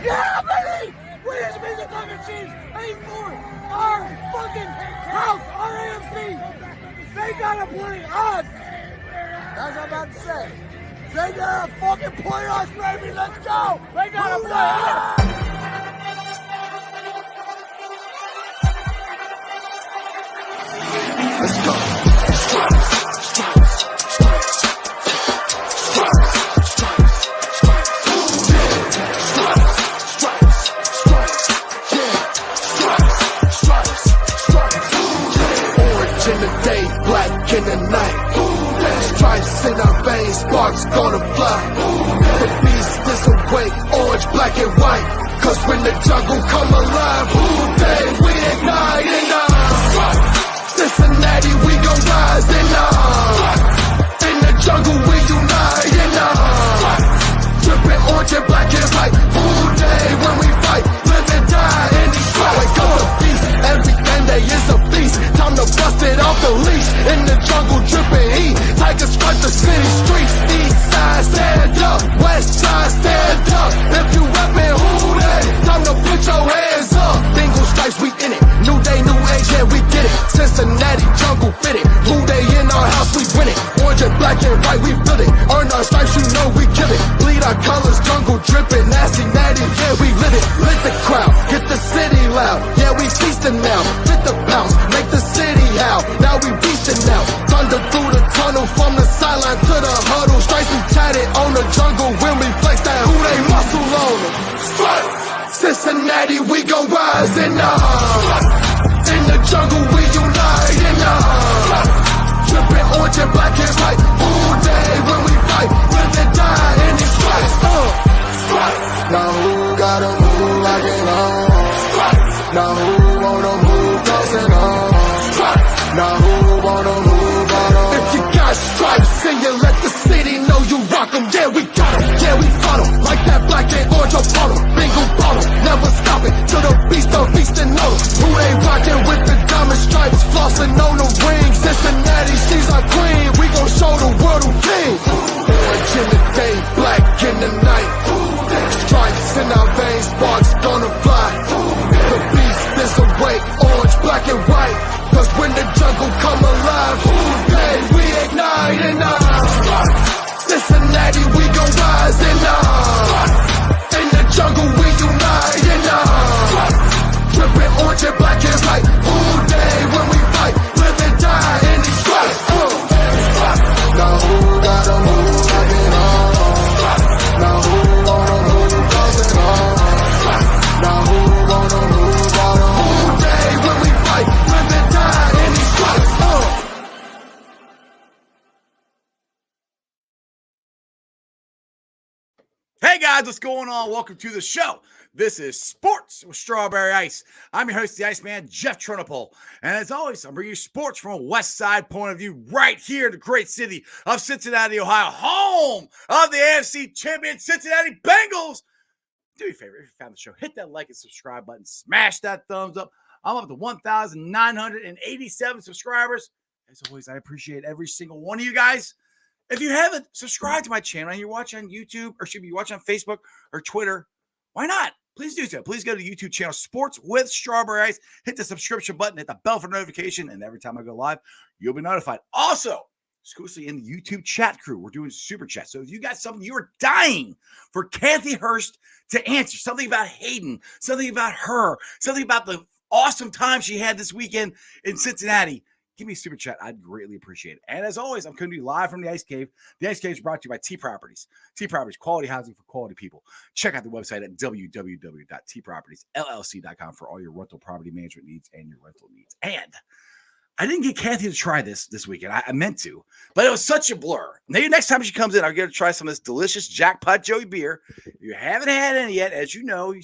Yeah, baby! We as Music Talking Chiefs ain't for our fucking house, our AFC. They gotta play us. That's what I'm about to say. They gotta fucking play us, baby. Let's go. They gotta play us. Let's go. Orange in the day, black in the night. Stripes in our veins, sparks gonna fly. The beast is awake, orange, black and white. Cause when the jungle come alive, who day we ignite and Cincinnati, we gon' rise and in the jungle we unite and dripping orange and black and white. Who day when we fight, live and die in these stripes. Wake up the beast, every day is a feast. Time to bust it off the leash. In the jungle dripping heat, tigers strike the city streets. East side stand up, west side stand up. If you reppin' who day, time to put your hands up. Bengals stripes, we in it. New day, new age, yeah, we get it. Cincinnati jungle fit it. Who day in our house, we win it. Orange and black and white, we build it. Earn our stripes, you know we kill it. Bleed our colors, jungle dripping. Nasty, natty, yeah, we live it. Lit the crowd, get the city loud. Yeah, we feasting now. Fit the pounce, make the city howl. Now we beastin' now. Thunder through the tunnel, from the sideline to the huddle. Stripes we tatted on the jungle when we flex that who they muscle on them. Stripes, Cincinnati, we gon' rise and in the jungle we unite and dripping orange and black and white. All day when we fight, live and die in these stripes. Now who gotta move like it on? Now who wanna move crossing on? Now who wanna move on? If you got stripes and you let the city know you rock 'em, yeah we got 'em, yeah we fought 'em. Like that black and orange up on 'em, Bengal bottle, never stop it. To the beast and know who they rockin' with the diamond stripes, flossing on the ring. Cincinnati, she's our queen, we gon' show the world who king. Orange in the day, black in the night. Stripes in our veins, sparks gonna fly. The beast is awake, orange, black and white. Cause when the jungle come alive, who day we ignite and Cincinnati, we gon' rise and in the jungle we unite and dripping orange and black and white. Who day when we fight, live and die in these stripes. Now who gotta move like it on? Now who wanna move crossing on? Now who gonna move on? Who day when we fight, live and die in these stripes. Hey guys, what's going on? Welcome to the show. This is Sports with Strawberry Ice. I'm your host, the Iceman, Jeff Trinopole. And as always, I'm bringing you sports from a West Side point of view right here in the great city of Cincinnati, Ohio, home of the AFC champion Cincinnati Bengals. Do me a favor, if you found the show, hit that like and subscribe button, smash that thumbs up. I'm up to 1,987 subscribers. As always, I appreciate every single one of you guys. If you haven't subscribed to my channel and you're watching on YouTube or should be watching on Facebook or Twitter, why not? Please do so. Please go to the YouTube channel, Sports with Strawberry Ice. Hit the subscription button, hit the bell for notification, and every time I go live, you'll be notified. Also, exclusively in the YouTube chat crew, we're doing super chat. So if you got something you're dying for Cathy Hurst to answer, something about Hayden, something about her, something about the awesome time she had this weekend in Cincinnati, give me a super chat. I'd greatly appreciate it. And as always, I'm coming to you live from the Ice Cave. The Ice Cave is brought to you by T Properties. T Properties, quality housing for quality people. Check out the website at www.tpropertiesllc.com for all your rental property management needs and your rental needs. And I didn't get Cathy to try this weekend. I meant to, but it was such a blur. Maybe next time she comes in, I'll get her to try some of this delicious Jackpot Joey beer. If you haven't had any yet, as you know, you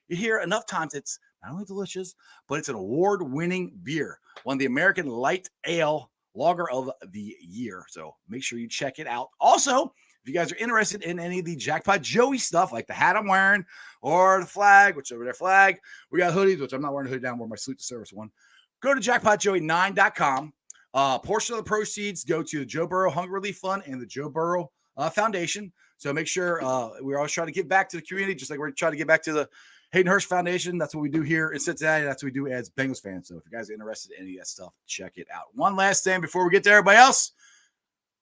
hear enough times, it's not only delicious, but it's an award-winning beer. Won the American Light Ale Lager of the Year. So make sure you check it out. Also, if you guys are interested in any of the Jackpot Joey stuff, like the hat I'm wearing or the flag, which over there flag, we got hoodies, which I'm not wearing a hoodie down, wearing my Salute to Service one. Go to jackpotjoey9.com. Portion of the proceeds go to the Joe Burrow Hunger Relief Fund and the Joe Burrow Foundation. So make sure we're always trying to give back to the community, just like we're trying to give back to the Hayden Hurst Foundation. That's what we do here in Cincinnati. That's what we do as Bengals fans. So if you guys are interested in any of that stuff, check it out. One last thing before we get to everybody else,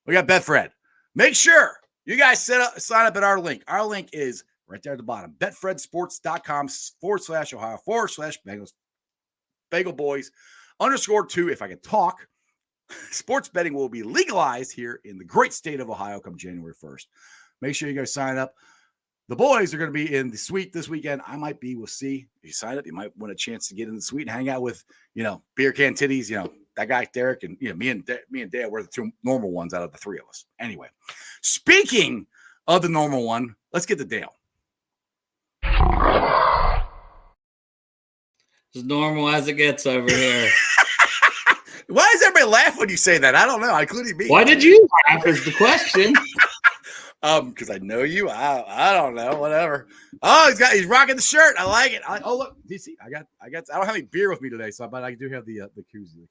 we got Betfred. Make sure you guys sign up at our link. Our link is right there at the bottom. betfredsports.com/Ohio/Bengals. Bagel Boys _2. If I can talk, sports betting will be legalized here in the great state of Ohio come January 1st. Make sure you guys sign up. The boys are going to be in the suite this weekend. I might be. We'll see. If you sign up, you might win a chance to get in the suite and hang out with, beer can titties, that guy Derek, and me and Dale were the two normal ones out of the three of us. Anyway, speaking of the normal one, let's get to Dale. As normal as it gets over here. Why does everybody laugh when you say that? I don't know, including me. Why did you laugh is the question. Because I know you. I don't know. Whatever. Oh, he's rocking the shirt. I like it. Oh, look, DC. I don't have any beer with me today, but I do have the koozie.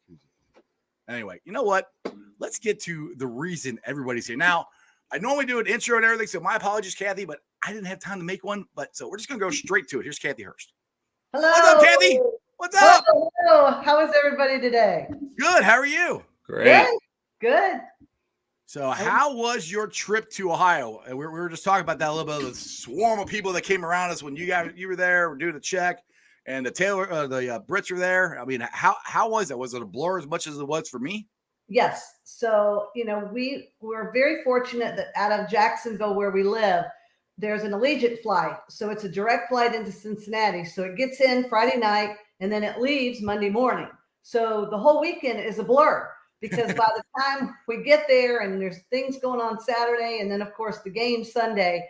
Anyway, you know what? Let's get to the reason everybody's here. Now, I normally do an intro and everything, so my apologies, Cathy, but I didn't have time to make one. So we're just gonna go straight to it. Here's Cathy Hurst. Hello. What's up, Cathy? What's up? Hello. How is everybody today? Good. How are you? Great. Good. So how was your trip to Ohio? And we were just talking about that a little bit of the swarm of people that came around us when you were there, were doing the check, and the Brits were there. I mean, how was it? Was it a blur as much as it was for me? Yes. So, we were very fortunate that out of Jacksonville, where we live, there's an Allegiant flight. So it's a direct flight into Cincinnati. So it gets in Friday night and then it leaves Monday morning. So the whole weekend is a blur. Because by the time we get there and there's things going on Saturday and then, of course, the game Sunday,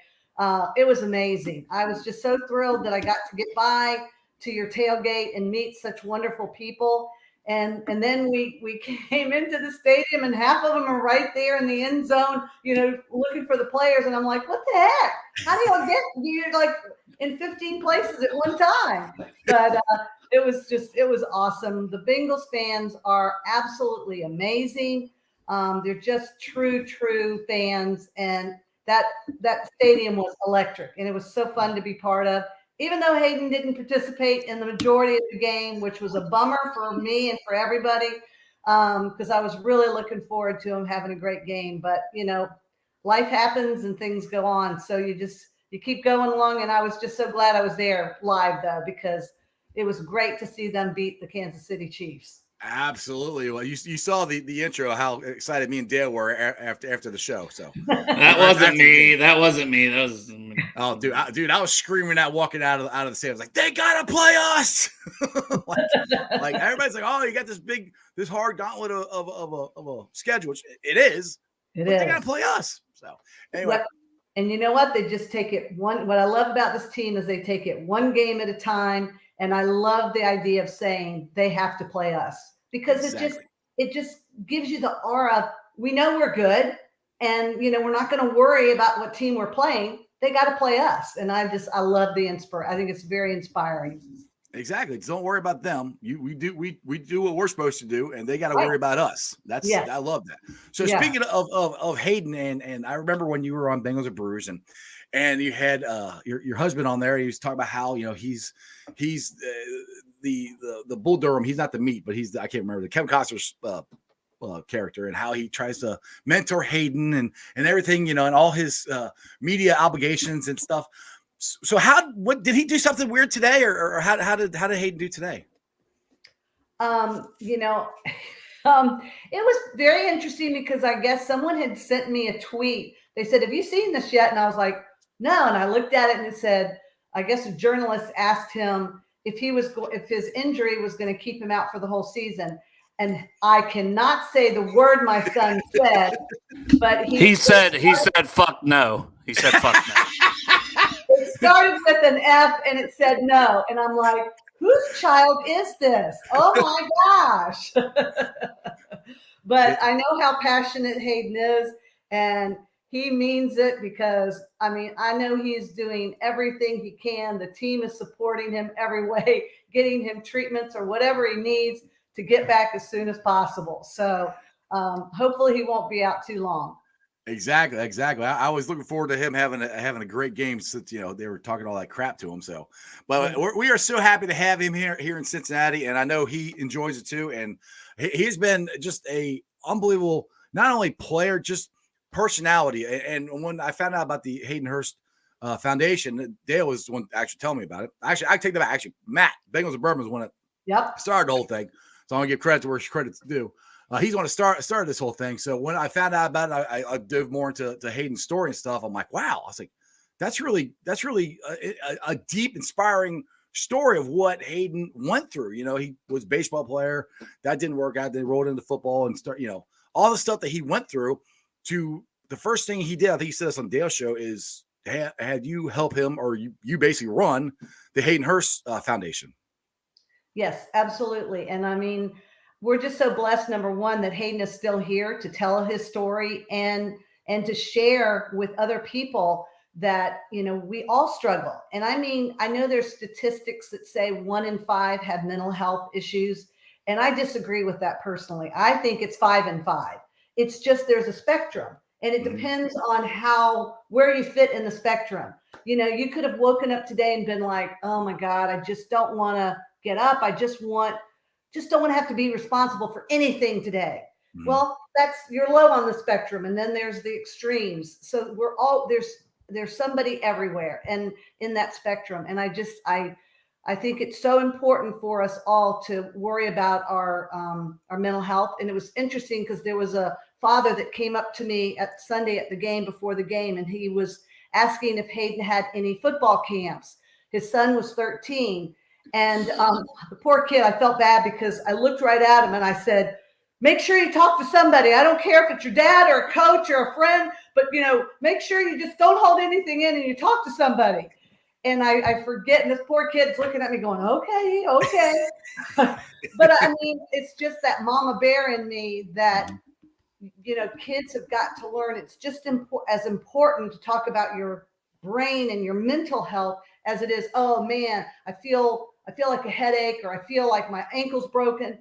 it was amazing. I was just so thrilled that I got to get by to your tailgate and meet such wonderful people. And then we came into the stadium and half of them are right there in the end zone, looking for the players. And I'm like, what the heck? How do y'all get? You're like in 15 places at one time. But it was awesome. The Bengals fans are absolutely amazing. They're just true fans. And that stadium was electric and it was so fun to be part of. Even though Hayden didn't participate in the majority of the game, which was a bummer for me and for everybody, because I was really looking forward to him having a great game. But, life happens and things go on. So you keep going along. And I was just so glad I was there live, though, because it was great to see them beat the Kansas City Chiefs. Absolutely. Well, you saw the intro, how excited me and Dale were after the show. So that wasn't me. That wasn't me. That was. Oh, dude, I was screaming out, walking out of the stadium. I was like, they gotta play us. like everybody's like, oh, you got this hard gauntlet of a schedule, which it is. They gotta play us. So anyway. And you know what? They just take it one. What I love about this team is they take it one game at a time. And I love the idea of saying they have to play us because it just gives you the aura. We know we're good and, we're not going to worry about what team we're playing. They got to play us. And I love the inspire. I think it's very inspiring. Exactly. Don't worry about them. We do what we're supposed to do, and they got to worry about us. I love that. So speaking of Hayden, and I remember when you were on Bengals and Brews, and you had your husband on there. He was talking about how he's the Bull Durham. He's not the meat, but I can't remember the Kevin Costner's character, and how he tries to mentor Hayden and everything, and all his media obligations and stuff. So what did he do something weird today, or how did Hayden do today? It was very interesting because I guess someone had sent me a tweet. They said, "Have you seen this yet?" And I was like, "No." And I looked at it and it said, I guess a journalist asked him if his injury was going to keep him out for the whole season. And I cannot say the word my son said, but he said, fuck no. He said, fuck no. It started with an F and it said no. And I'm like, whose child is this? Oh my gosh. But I know how passionate Hayden is, and he means it because, I know he's doing everything he can. The team is supporting him every way, getting him treatments or whatever he needs to get back as soon as possible. So hopefully he won't be out too long. Exactly. I was looking forward to him having a great game since they were talking all that crap to him. So, but we are so happy to have him here in Cincinnati, and I know he enjoys it too. And he's been just a unbelievable, not only player, just personality. And when I found out about the Hayden Hurst Foundation, Dale was the one to actually tell me about it. Actually, I take that back. Actually, Matt Bengals and Bourbon was one that started the whole thing. So I'm gonna give credit to where credit's due. He's going to started this whole thing. So when I found out about it, I dove more into Hayden's story and stuff. I'm like, wow. I was like, that's really a deep, inspiring story of what Hayden went through. He was a baseball player. That didn't work out. They rolled into football and all the stuff that he went through. To the first thing he did, I think he said this on Dale's show, is had you help him, or you basically run the Hayden Hurst Foundation. Yes, absolutely. And I mean, we're just so blessed, number one, that Hayden is still here to tell his story and to share with other people that, we all struggle. And I mean, I know there's statistics that say 1 in 5 have mental health issues. And I disagree with that personally. I think it's 5 in 5. It's just, there's a spectrum, and it depends on where you fit in the spectrum. You could have woken up today and been like, oh my God, I just don't want to get up. I just don't want to have to be responsible for anything today. Mm-hmm. Well, you're low on the spectrum. And then there's the extremes. So there's somebody everywhere and in that spectrum. And I think it's so important for us all to worry about our mental health. And it was interesting because there was a father that came up to me at Sunday at the game, before the game, and he was asking if Hayden had any football camps. His son was 13. And the poor kid, I felt bad because I looked right at him and I said, make sure you talk to somebody. I don't care if it's your dad or a coach or a friend, but, make sure you just don't hold anything in and you talk to somebody. And I forget, and this poor kid's looking at me going, okay. But I mean, it's just that mama bear in me that, kids have got to learn. It's just as important to talk about your brain and your mental health as it is, oh man, I feel like a headache, or I feel like my ankle's broken.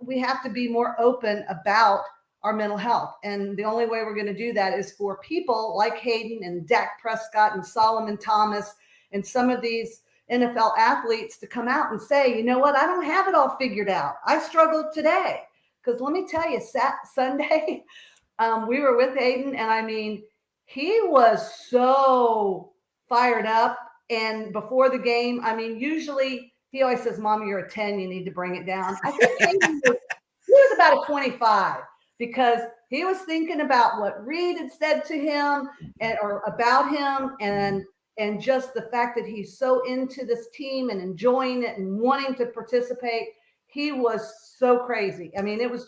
We have to be more open about our mental health. And the only way we're going to do that is for people like Hayden and Dak Prescott and Solomon Thomas and some of these NFL athletes to come out and say, you know what, I don't have it all figured out. I struggled today. Because let me tell you, Sunday, we were with Hayden, and I mean, he was so fired up. And before the game, I mean, usually he always says, Mom, you're a 10, you need to bring it down. I think Hayden was about a 25, because he was thinking about what Reed had said to him or about him, and just the fact that he's so into this team and enjoying it and wanting to participate. He was so crazy. I mean, it was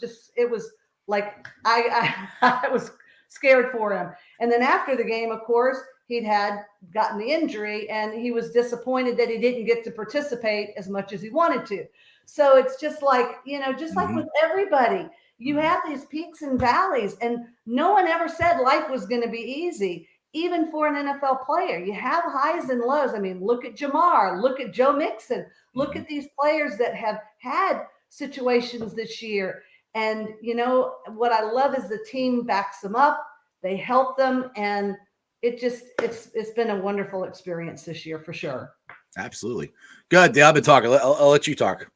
like I was scared for him. And then after the game, of course, he'd had gotten the injury, and he was disappointed that he didn't get to participate as much as he wanted to. So it's just like, like with everybody, you have these peaks and valleys, and no one ever said life was going to be easy. Even for an NFL player, you have highs and lows. I mean, look at Jamar, look at Joe Mixon, look at these players that have had situations this year. And, what I love is the team backs them up. They help them. And it's been a wonderful experience this year for sure. Absolutely. Good. Dale, I've been talking. I'll let you talk.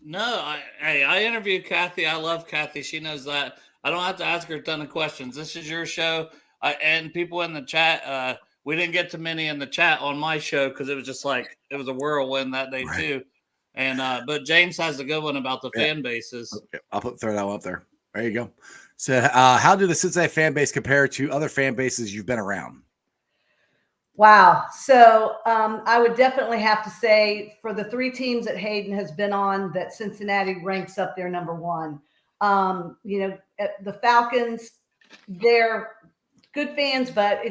No, I interviewed Cathy. I love Cathy. She knows that. I don't have to ask her a ton of questions. This is your show. And people in the chat, we didn't get to many in the chat on my show because it was just like, it was a whirlwind that day too. And but James has a good one about the fan bases. Okay. I'll throw that one up there. There you go. So how do the Cincinnati fan base compare to other fan bases you've been around? Wow. So I would definitely have to say, for the 3 teams that Hayden has been on, that Cincinnati ranks up there number 1. The Falcons, they're good fans, but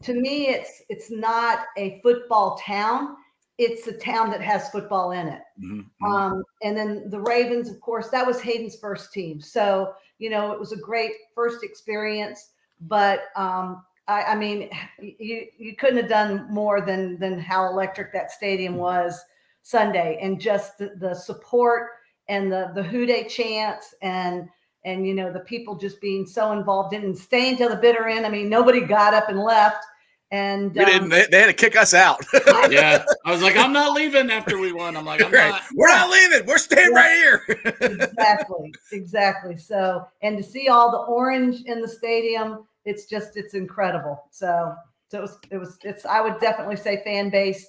to me, it's not a football town. It's a town that has football in it. Mm-hmm. And then the Ravens, of course, that was Hayden's first team. So, it was a great first experience, but I mean, you couldn't have done more than how electric that stadium was Sunday, and just the support and the Who Dey chants and and the people just being so involved in and staying till the bitter end. I mean, nobody got up and left. And we didn't. They had to kick us out. Yeah, I was like, I'm not leaving after we won. I'm like, I'm right. not. We're not leaving. We're staying right here. Exactly. So, and to see all the orange in the stadium, it's incredible. So I would definitely say fan base.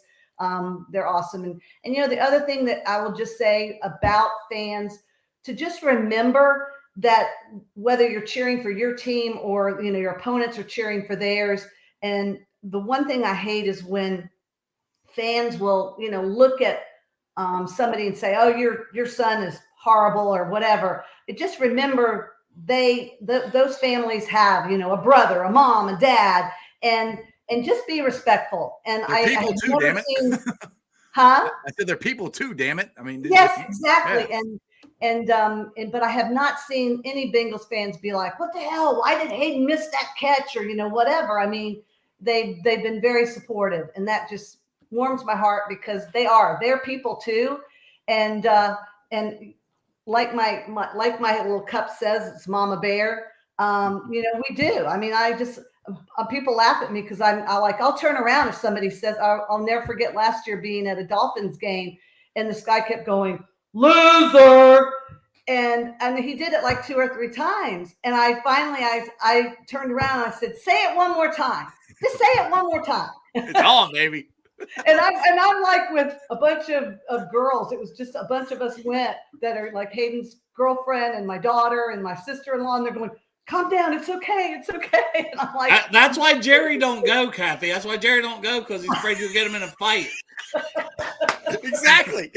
They're awesome. And the other thing that I will just say about fans, to just remember that whether you're cheering for your team or your opponents are cheering for theirs. And the one thing I hate is when fans will look at somebody and say, oh, your son is horrible or whatever. Just remember those families have a brother, a mom, a dad, and just be respectful. And they're people too, damn it. Huh? I said they're people too, damn it. I mean, yes, exactly. Yeah. But I have not seen any Bengals fans be like, what the hell? Why did Hayden miss that catch? Or, whatever. I mean, they've been very supportive, and that just warms my heart because they're people too. And like my little cup says, it's Mama Bear. We do. I mean, people laugh at me because I'll turn around if somebody says, I'll never forget last year being at a Dolphins game and this guy kept going, loser. And he did it like 2 or 3 times. And I finally turned around and I said, say it one more time. Just say it one more time. It's on, baby. And I'm like with a bunch of girls. It was just a bunch of us went that are like Hayden's girlfriend and my daughter and my sister-in-law, and they're going, calm down, it's okay, it's okay. And I'm like, that's why Jerry don't go, Cathy. That's why Jerry don't go, because he's afraid you'll get him in a fight. Exactly.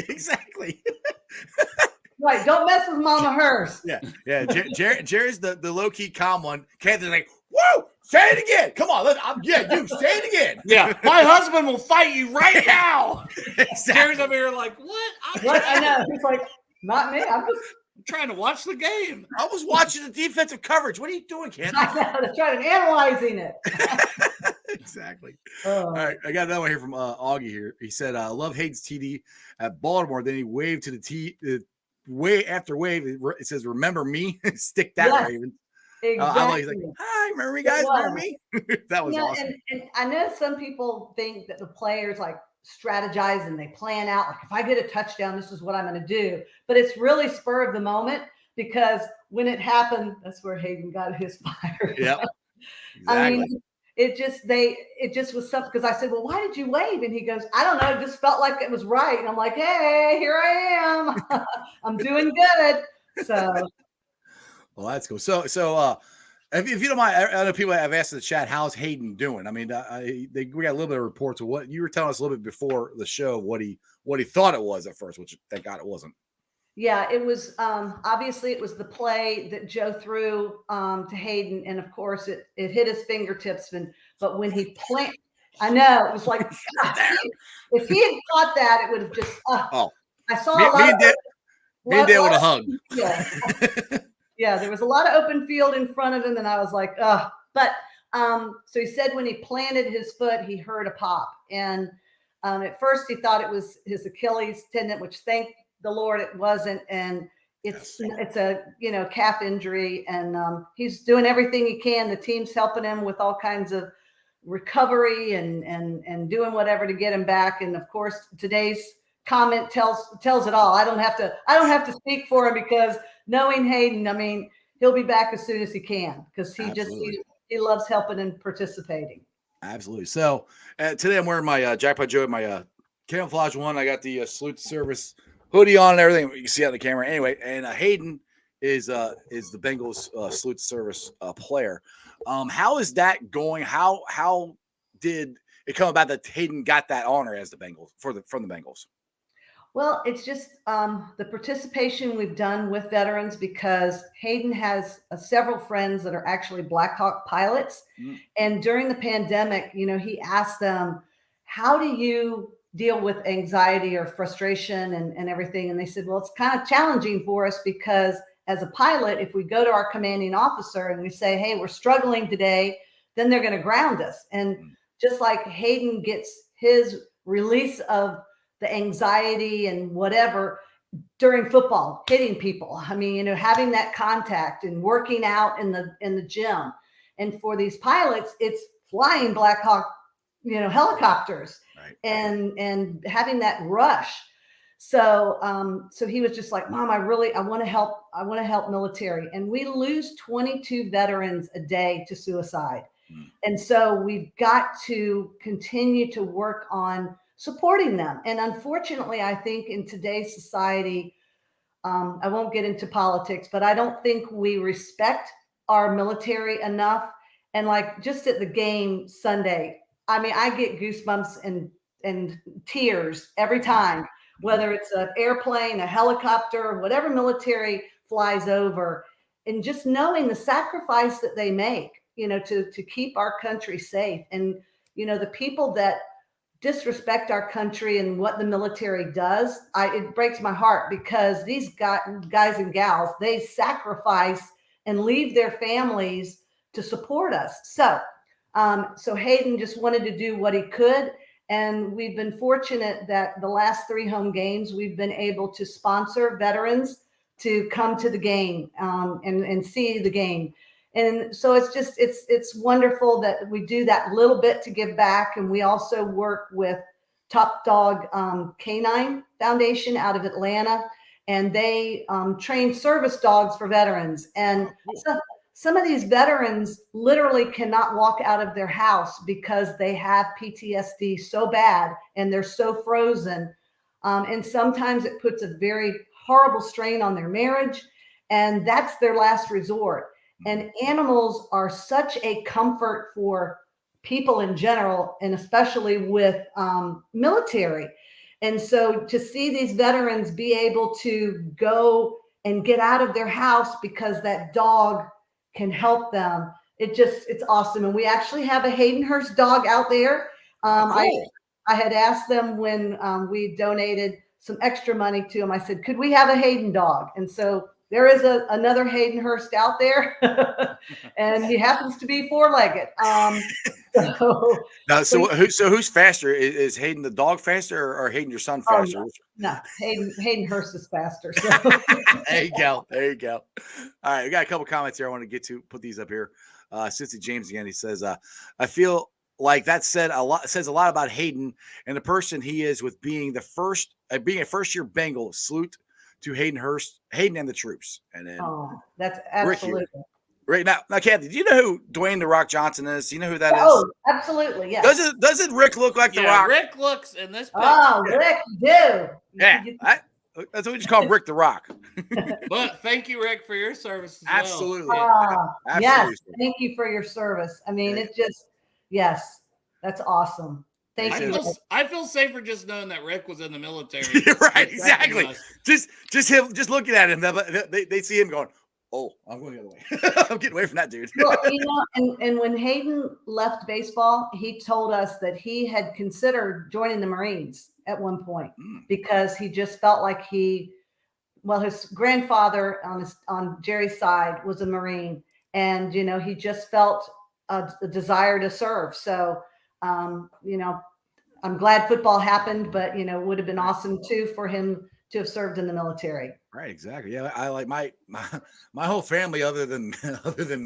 Right, don't mess with Mama Hurst. Yeah. Jerry's the low-key calm one. Cathy's like, whoa, say it again. Come on, you say it again. Yeah, my husband will fight you right now. Exactly. Jerry's over here like, what? I know. He's like, not me. I'm just trying to watch the game. I was watching the defensive coverage. What are you doing, Cathy? I know, they're trying to analyzing it. Exactly. All right, I got another one here from Augie here. He said, I love Hayden's TD at Baltimore. Then he waved to the way after wave. It says, remember me? Stick that, yes, Raven. Exactly. He's like, hi, remember me, guys? Remember me? That was awesome. And I know some people think that the players like strategize and they plan out, like, if I get a touchdown, this is what I'm going to do. But it's really spur of the moment, because when it happened, that's where Hayden got his fire. Yep. Exactly. I mean, it just was something, because I said, well, why did you wave? And he goes, I don't know. It just felt like it was right. And I'm like, hey, here I am. I'm doing good. So. Well, that's cool. So, if you don't mind, I know people have asked in the chat, how's Hayden doing? I mean, we got a little bit of reports of what you were telling us a little bit before the show, what he thought it was at first, which thank God it wasn't. Yeah, it was obviously it was the play that Joe threw to Hayden, and of course it hit his fingertips. But when he planted, I know it was like if he had caught that, it would have just. I saw a lot. Me and Dad would have hugged. Yeah. Yeah, there was a lot of open field in front of him, and I was like, ugh. But so he said when he planted his foot, he heard a pop. And at first he thought it was his Achilles tendon, which thank the Lord it wasn't. And it's a calf injury, and he's doing everything he can. The team's helping him with all kinds of recovery and doing whatever to get him back. And of course, today's comment tells it all. I don't have to speak for him, because knowing Hayden, I mean, he'll be back as soon as he can, because he loves helping and participating. Absolutely. So today I'm wearing my Jackpot Joe, my camouflage one. I got the salute service hoodie on and everything. You can see on the camera anyway. And Hayden is the Bengals salute service player. How is that going? How did it come about that Hayden got that honor as the Bengals from the Bengals? Well, it's just the participation we've done with veterans, because Hayden has several friends that are actually Black Hawk pilots. And during the pandemic, he asked them, how do you deal with anxiety or frustration and everything? And they said, well, it's kind of challenging for us, because as a pilot, if we go to our commanding officer and we say, hey, we're struggling today, then they're going to ground us. And just like Hayden gets his release of the anxiety and whatever during football, hitting people. I mean, having that contact and working out in the gym. And for these pilots, it's flying Black Hawk, helicopters, Right. and having that rush. So so he was just like, Mom, I want to help. I want to help military. And we lose 22 veterans a day to suicide. And so we've got to continue to work on supporting them. And unfortunately, I think in today's society, I won't get into politics, but I don't think we respect our military enough. And like just at the game Sunday, I mean, I get goosebumps and tears every time, whether it's an airplane, a helicopter, whatever military flies over, and just knowing the sacrifice that they make, to keep our country safe. And, the people that disrespect our country and what the military does, it breaks my heart, because these guys and gals, they sacrifice and leave their families to support us. So Hayden just wanted to do what he could. And we've been fortunate that the last 3 home games, we've been able to sponsor veterans to come to the game and see the game. And so it's wonderful that we do that little bit to give back. And we also work with Top Dog Canine Foundation out of Atlanta, and they train service dogs for veterans. And some of these veterans literally cannot walk out of their house because they have PTSD so bad and they're so frozen. And sometimes it puts a very horrible strain on their marriage, and that's their last resort. And animals are such a comfort for people in general, and especially with military. And so to see these veterans be able to go and get out of their house because that dog can help them, it's awesome. And we actually have a Hayden Hurst dog out there. Cool. I had asked them when we donated some extra money to them. I said, could we have a Hayden dog? And so there is another Hayden Hurst out there, and he happens to be 4-legged. So who's faster? Is Hayden the dog faster, or Hayden your son faster? No, Hayden Hurst is faster. So. There you go. All right, we got a couple comments here I want to get to. Put these up here. Cincy James again. He says, "I feel like that says a lot about Hayden and the person he is, with being a first-year Bengal. Salute to Hayden Hurst, Hayden and the troops." And then, that's absolutely right now. Now, Cathy, do you know who Dwayne "The Rock" Johnson is? Do you know who that is? Oh, absolutely, yeah. Doesn't Rick look like The Rock? Rick looks in this picture. Oh, Rick, you do. Yeah, that's what we just call him, Rick the Rock. But thank you, Rick, for your service as Absolutely. well. Absolutely. Yes, thank you for your service. I mean, yes, that's awesome. Thank you. I feel safer just knowing that Rick was in the military. Right, exactly. Just looking at him, they see him going, "Oh, I'm going the other way. I'm getting away from that dude." Well, and when Hayden left baseball, he told us that he had considered joining the Marines at one point because he just felt like his grandfather on Jerry's side was a Marine, and he just felt a desire to serve. So I'm glad football happened, but it would have been awesome too for him to have served in the military. Right, exactly. Yeah, I like my whole family, other than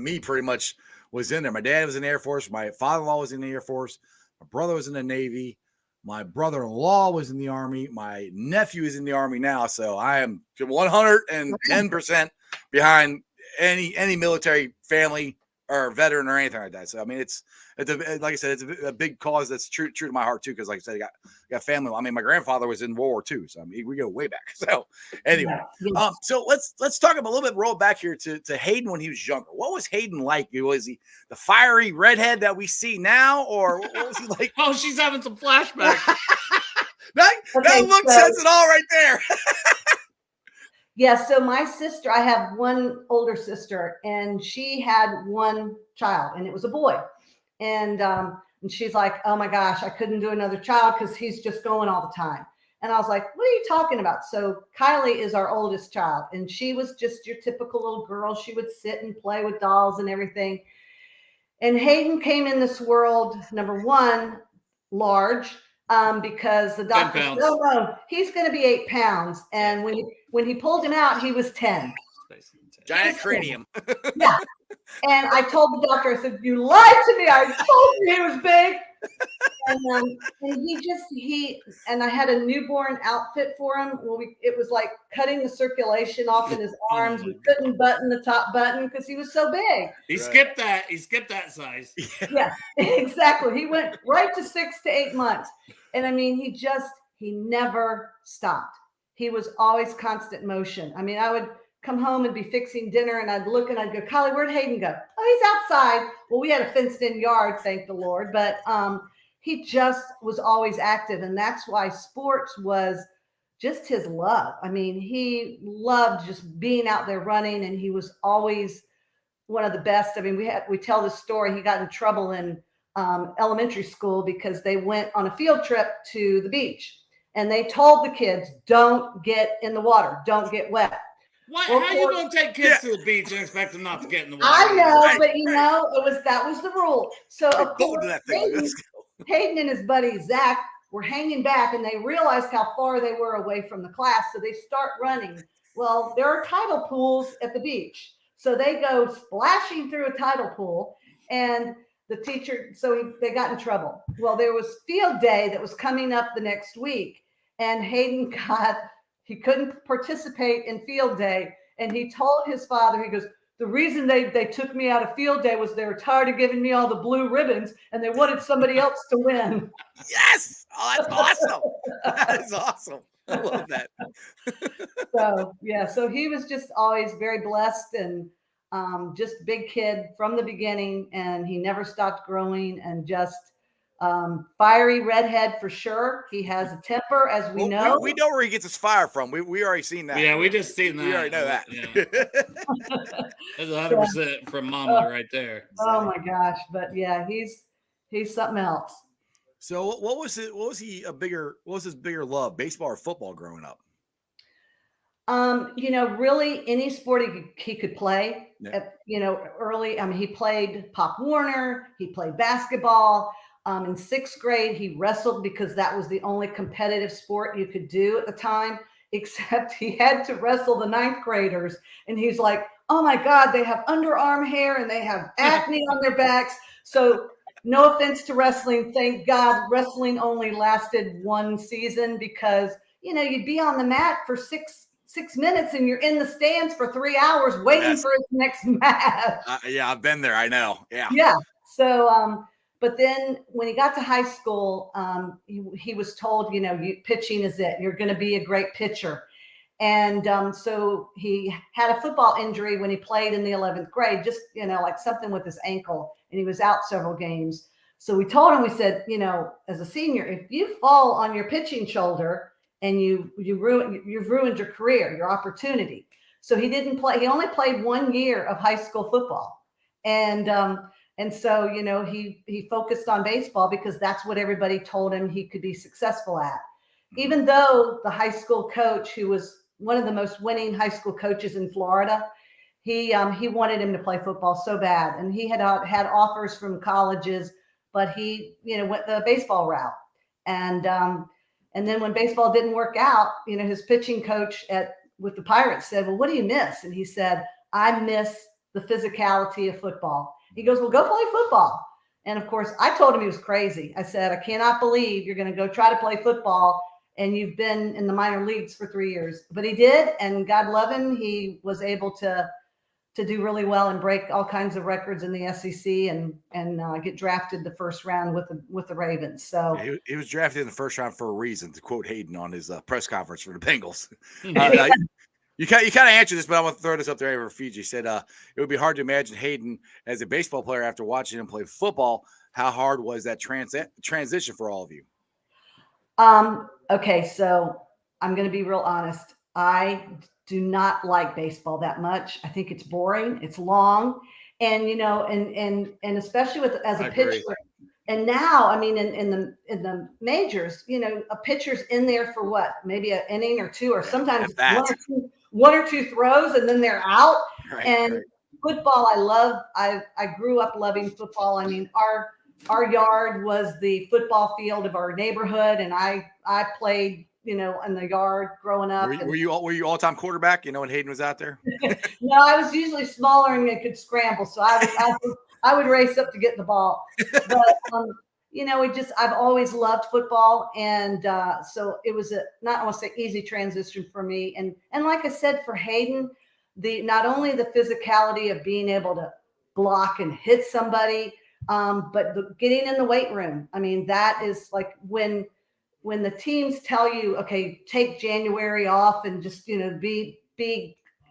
me, pretty much was in there. My dad was in the Air Force. My father-in-law was in the Air Force. My brother was in the Navy. My brother-in-law was in the Army. My nephew is in the Army now. So I am 110% behind any military family or veteran or anything like that. So I mean, it's like I said, it's a big cause that's true to my heart too. Because like I said, I got family. I mean, my grandfather was in World War II, so I mean, we go way back. So anyway, so let's talk about a little bit. Roll back here to Hayden when he was younger. What was Hayden like? Was he the fiery redhead that we see now, or what was he like? Oh, she's having some flashbacks. that look says it all right there. Yeah, so my sister, I have one older sister, and she had one child, and it was a boy. And she's like, "Oh my gosh, I couldn't do another child because he's just going all the time." And I was like, "What are you talking about?" So Kylie is our oldest child, and she was just your typical little girl. She would sit and play with dolls and everything. And Hayden came in this world, number one, large, because the doctor said, pounds. "Oh no, he's going to be 8 pounds." And when he pulled him out, he was 10. Giant cranium. Yeah. And I told the doctor, I said, "You lied to me. I told you he was big." And I had a newborn outfit for him. Well, it was like cutting the circulation off in his arms. We couldn't button the top button because he was so big. He skipped that. He skipped that size. Yeah, exactly. He went right to 6 to 8 months. And I mean, he never stopped. He was always constant motion. I mean, I would come home and be fixing dinner and I'd look and I'd go, "Kylie, where'd Hayden go?" "Oh, he's outside." Well, we had a fenced in yard, thank the Lord, but he just was always active. And that's why sports was just his love. I mean, he loved just being out there running, and he was always one of the best. I mean, we tell this story. He got in trouble in elementary school because they went on a field trip to the beach and they told the kids, "Don't get in the water, don't get wet." What? How you gonna take kids to the beach and expect them not to get in the water? I know, Right, but that was the rule. So of course, Hayden and his buddy Zach were hanging back, and they realized how far they were away from the class, so they start running. Well, there are tidal pools at the beach, so they go splashing through a tidal pool, and the teacher, they got in trouble. Well, there was field day that was coming up the next week, and Hayden he couldn't participate in field day. And he told his father, he goes, "The reason they took me out of field day was they were tired of giving me all the blue ribbons and they wanted somebody else to win." Yes. Oh, that's awesome. That is awesome. I love that. So he was just always very blessed and just big kid from the beginning. And he never stopped growing, and just fiery redhead for sure. He has a temper, as we know. We know where he gets his fire from. We already seen that. Yeah, we just seen that. We already know that. Yeah. That's 100% from Mama right there. Oh my gosh. But yeah, he's something else. So what was his bigger love, baseball or football growing up? Really any sport he could play. Yeah. Early. I mean, he played Pop Warner, he played basketball. In 6th grade, he wrestled because that was the only competitive sport you could do at the time, except he had to wrestle the 9th graders. And he's like, "Oh my God, they have underarm hair and they have acne on their backs." So no offense to wrestling. Thank God wrestling only lasted 1 season, because, you'd be on the mat for six minutes and you're in the stands for 3 hours waiting for his next match. Yeah, I've been there. I know. Yeah. Yeah. So, but then when he got to high school, he was told, pitching is it. You're going to be a great pitcher. And so he had a football injury when he played in the 11th grade, just, like something with his ankle, and he was out several games. So we told him, we said, as a senior, if you fall on your pitching shoulder and you've ruined your career, your opportunity. So he didn't play. He only played 1 year of high school football. And so, he focused on baseball because that's what everybody told him he could be successful at. Even though the high school coach, who was one of the most winning high school coaches in Florida, he wanted him to play football so bad. And he had offers from colleges, but he, went the baseball route. And then when baseball didn't work out, his pitching coach with the Pirates said, "Well, what do you miss?" And he said, "I miss the physicality of football." He goes, "Well, go play football." And of course, I told him he was crazy. I said, "I cannot believe you're going to go try to play football and you've been in the minor leagues for 3 years." But he did, and God love him, he was able to do really well and break all kinds of records in the SEC and get drafted the first round with the Ravens. So he was drafted in the first round for a reason, to quote Hayden on his press conference for the Bengals. You kind of answered this, but I want to throw this up there for Fiji. He said it would be hard to imagine Hayden as a baseball player after watching him play football. How hard was that transition for all of you? Okay, so I'm going to be real honest. I do not like baseball that much. I think it's boring. It's long, and and especially as a pitcher. And now, I mean, in the majors, a pitcher's in there for what? Maybe an inning or two, or sometimes one or two throws, and then they're out. Football, I love. I grew up loving football. I mean, our yard was the football field of our neighborhood, and I played, in the yard growing up. Were you all-time quarterback? When Hayden was out there? No, I was usually smaller and I could scramble, so I would race up to get the ball. But I've always loved football, and so it was not I want to say easy transition for me. And like I said, for Hayden, not only the physicality of being able to block and hit somebody, but getting in the weight room. I mean, that is like when the teams tell you, okay, take January off and just, be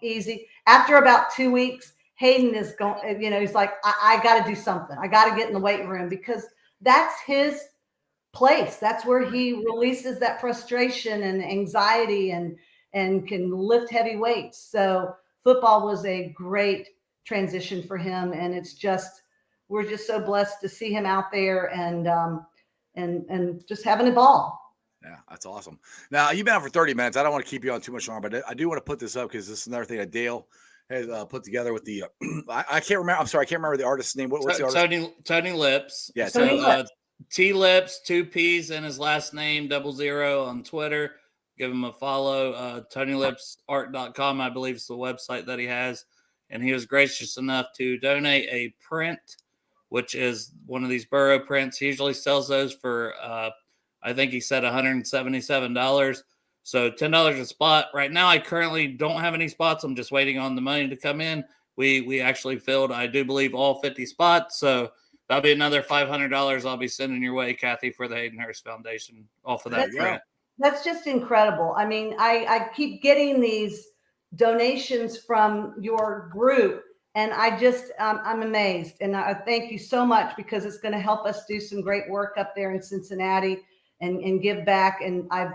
easy. After about 2 weeks, Hayden is going, he's like, I got to do something. I got to get in the weight room, because that's his place. That's where he releases that frustration and anxiety and can lift heavy weights. So football was a great transition for him. And we're just so blessed to see him out there and just having a ball. Yeah, that's awesome. Now, you've been on for 30 minutes. I don't want to keep you on too much longer, but I do want to put this up because this is another thing that Dale has put together with the I can't remember. I'm sorry, I can't remember the artist's name. What's the artist? Tony Lips. Yeah, Tony Lips. T Lips, 2 P's in his last name, 00 on Twitter. Give him a follow. TonyLipsArt.com, I believe, is the website that he has. And he was gracious enough to donate a print, which is one of these Burrow prints. He usually sells those for I think he said $177. So $10 a spot. Right now, I currently don't have any spots. I'm just waiting on the money to come in. We actually filled, I do believe, all 50 spots. So that'll be another $500 I'll be sending your way, Cathy, for the Hayden Hurst Foundation off of that grant. That's just incredible. I mean, I keep getting these donations from your group, and I'm amazed. And I thank you so much, because it's going to help us do some great work up there in Cincinnati and give back. And I've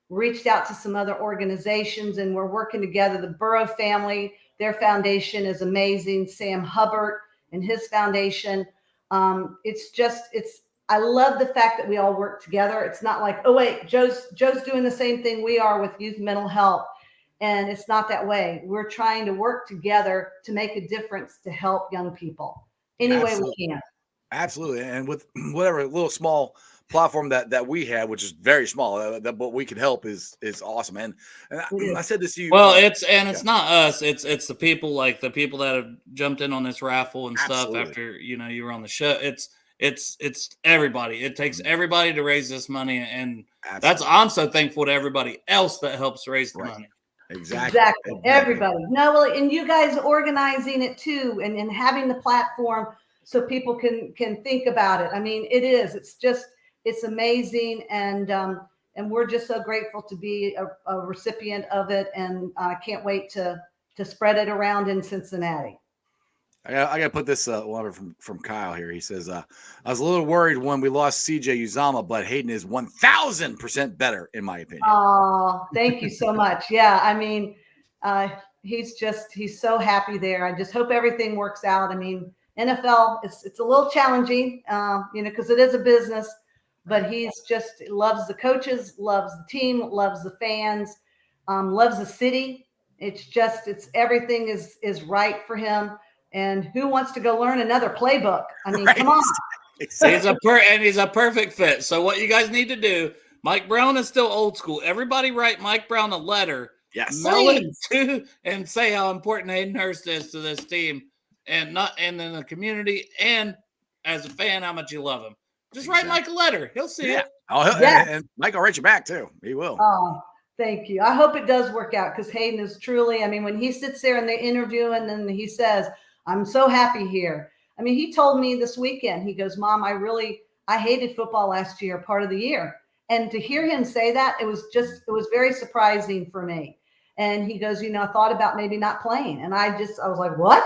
reached out to some other organizations, and we're working together. The Burrow family, their foundation is amazing. Sam Hubbard and his foundation. I love the fact that we all work together. It's not like, oh wait, Joe's doing the same thing we are with youth mental health. And it's not that way. We're trying to work together to make a difference to help young people any way we can. Absolutely. And with whatever little small platform that we have, which is very small, that what we can help is awesome. And I said this to you. Well, it's not us. It's the people, like the people that have jumped in on this raffle and stuff after, you were on the show. It's everybody. It takes everybody to raise this money. And I'm so thankful to everybody else that helps raise the money. Exactly. Everybody. No, well, and you guys organizing it too, and having the platform so people can think about it. I mean, it's amazing, and we're just so grateful to be a recipient of it, and I can't wait to spread it around in Cincinnati. I got to put this one from Kyle here. He says, I was a little worried when we lost CJ Uzama, but Hayden is 1,000% better, in my opinion. Oh, thank you so much. Yeah, I mean, he's so happy there. I just hope everything works out. I mean, NFL, it's a little challenging, because it is a business, but he's just loves the coaches, loves the team, loves the fans, loves the city. It's everything is right for him. And who wants to go learn another playbook? I mean, come on. He's a perfect fit. So what you guys need to do, Mike Brown is still old school. Everybody write Mike Brown a letter. Yes. Mail it to and say how important Hayden Hurst is to this team, and in the community, and as a fan, how much you love him. Just write Mike a letter. He'll see it. And Mike will write you back too. He will. Oh, thank you. I hope it does work out, because Hayden is truly, I mean, when he sits there in the interview and then he says, I'm so happy here. I mean, he told me this weekend, he goes, Mom, I hated football last year, part of the year. And to hear him say that, it was very surprising for me. And he goes, I thought about maybe not playing. And I was like, what?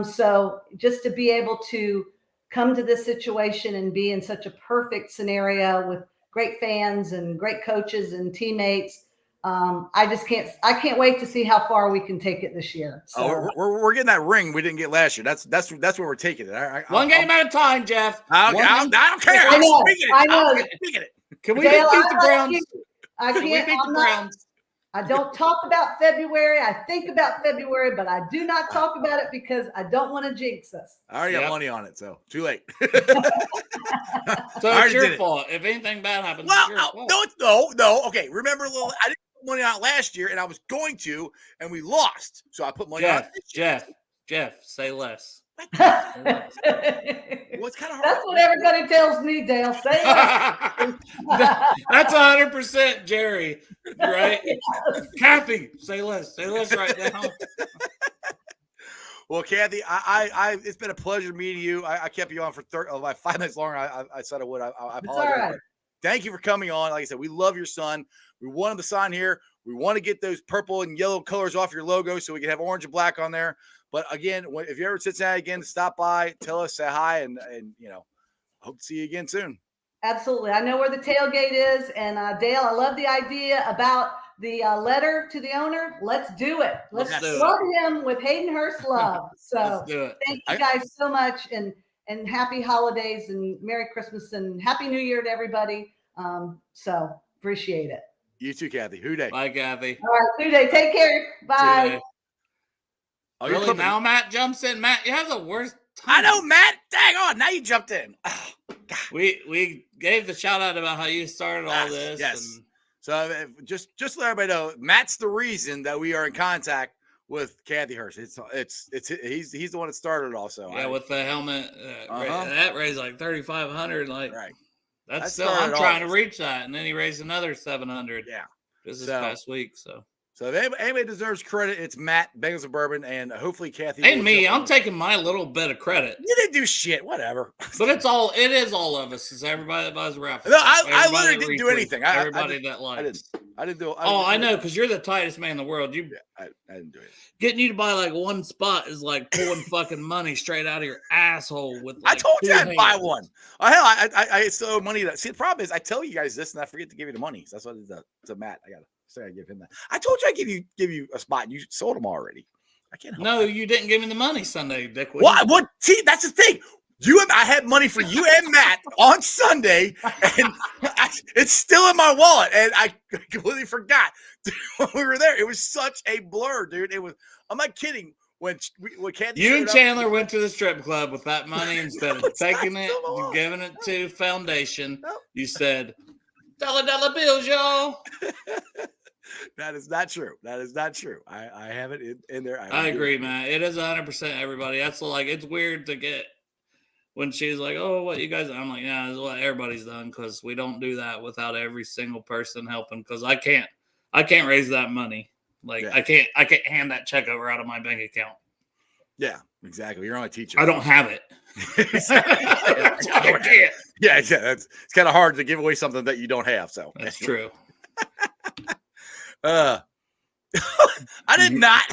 So just to be able to come to this situation and be in such a perfect scenario with great fans and great coaches and teammates, I can't wait to see how far we can take it this year. So. We're getting that ring we didn't get last year. That's where we're taking it. One game at a time, Jeff. I don't care. I know. Can we beat the Browns? I can't. I don't talk about February. I think about February, but I do not talk about it because I don't want to jinx us. I already got money on it, so too late. So it's your fault. If anything bad happens, well, it's your fault. No. Okay, remember, I didn't put money on it last year, and I was going to, and we lost. So I put money on it this year. Jeff, say less. Well, it's kind of hard. That's what everybody tells me, Dale. Say less. That's 100% Jerry, right? Yes. Kathy, say less. Say less right now. Well, Cathy, I it's been a pleasure meeting you. I kept you on for 5 minutes longer. I said I would. I apologize. All right. Thank you for coming on. Like I said, we love your son. We want him to sign here. We want to get those purple and yellow colors off your logo so we can have orange and black on there. But again, if you're ever in Cincinnati again, stop by, tell us, say hi, and hope to see you again soon. Absolutely. I know where the tailgate is. And Dale, I love the idea about the letter to the owner. Let's do it. Let's love him with Hayden Hurst love. So thank you guys so much. And happy holidays and Merry Christmas and Happy New Year to everybody. So appreciate it. You too, Cathy. Hoo day. Bye, Cathy. All right, Hoo day. Take care. Bye. Oh, really? Now Matt jumps in. Matt, you have the worst time. I know, Matt. Dang on. Now you jumped in. Oh, we gave the shout out about how you started all this. Yes. So just to let everybody know, Matt's the reason that we are in contact with Cathy Hurst. He's the one that started it all. So with the helmet, that raised like $3,500. Like right. That's still. I'm trying to reach that, and then he raised another $700. Yeah. This past week. So if anybody deserves credit, it's Matt, Bengals of Bourbon, and hopefully Cathy. And me, I'm taking my little bit of credit. You didn't do shit, whatever. But it is all of us. It's everybody that buys raffles. No, I literally didn't do anything. Everybody that likes. I didn't do it. I know, because you're the tightest man in the world. I didn't do it. Getting you to buy like one spot is like pulling fucking money straight out of your asshole. With like I told you I'd buy one. Oh, hell, I still owe money. See, the problem is I tell you guys this and I forget to give you the money. So that's what it's to Matt. I give him that. I told you I'd give you a spot. And you sold them already. I can't help No, you didn't give me the money Sunday, Dick. What? See, that's the thing. I had money for you and Matt on Sunday, and it's still in my wallet, and I completely forgot when we were there. It was such a blur, dude. I'm not kidding. When Cathy you and Chandler went to the strip club with that money instead of taking it and giving it to Foundation, you said, $dollar bills, y'all. That is not true. I have it in there. I agree, man. It is 100% everybody. That's like, it's weird to get when she's like, oh, what you guys, I'm like, yeah, this is what everybody's done, because we don't do that without every single person helping, because I can't raise that money. Like, I can't hand that check over out of my bank account. Yeah, exactly. You're on a teacher. I don't have it. Yeah, it's kind of hard to give away something that you don't have. So that's true. I did not.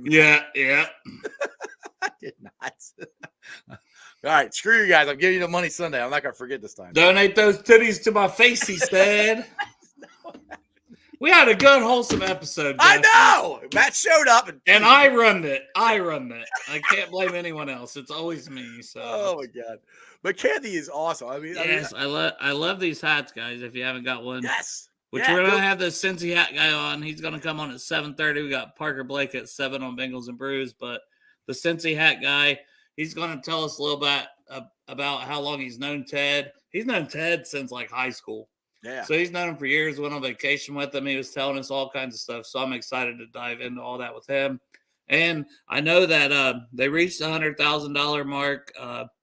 Yeah. I did not. All right, screw you guys. I'm giving you the money Sunday. I'm not gonna forget this time. Donate those titties to my face, he said. We had a good, wholesome episode. Jeff. I know. Matt showed up, and I run it. I can't blame anyone else. It's always me. So. Oh my god! But Cathy is awesome. I love these hats, guys. If you haven't got one, yes. Which we're gonna have the Cincy hat guy on. He's gonna come on at 7:30. We got Parker Blake at 7 on Bengals and Brews, but the Cincy hat guy, he's gonna tell us a little bit about how long he's known Ted. He's known Ted since like high school. Yeah. So he's known him for years. Went on vacation with him. He was telling us all kinds of stuff. So I'm excited to dive into all that with him. And I know that they reached the $100,000 mark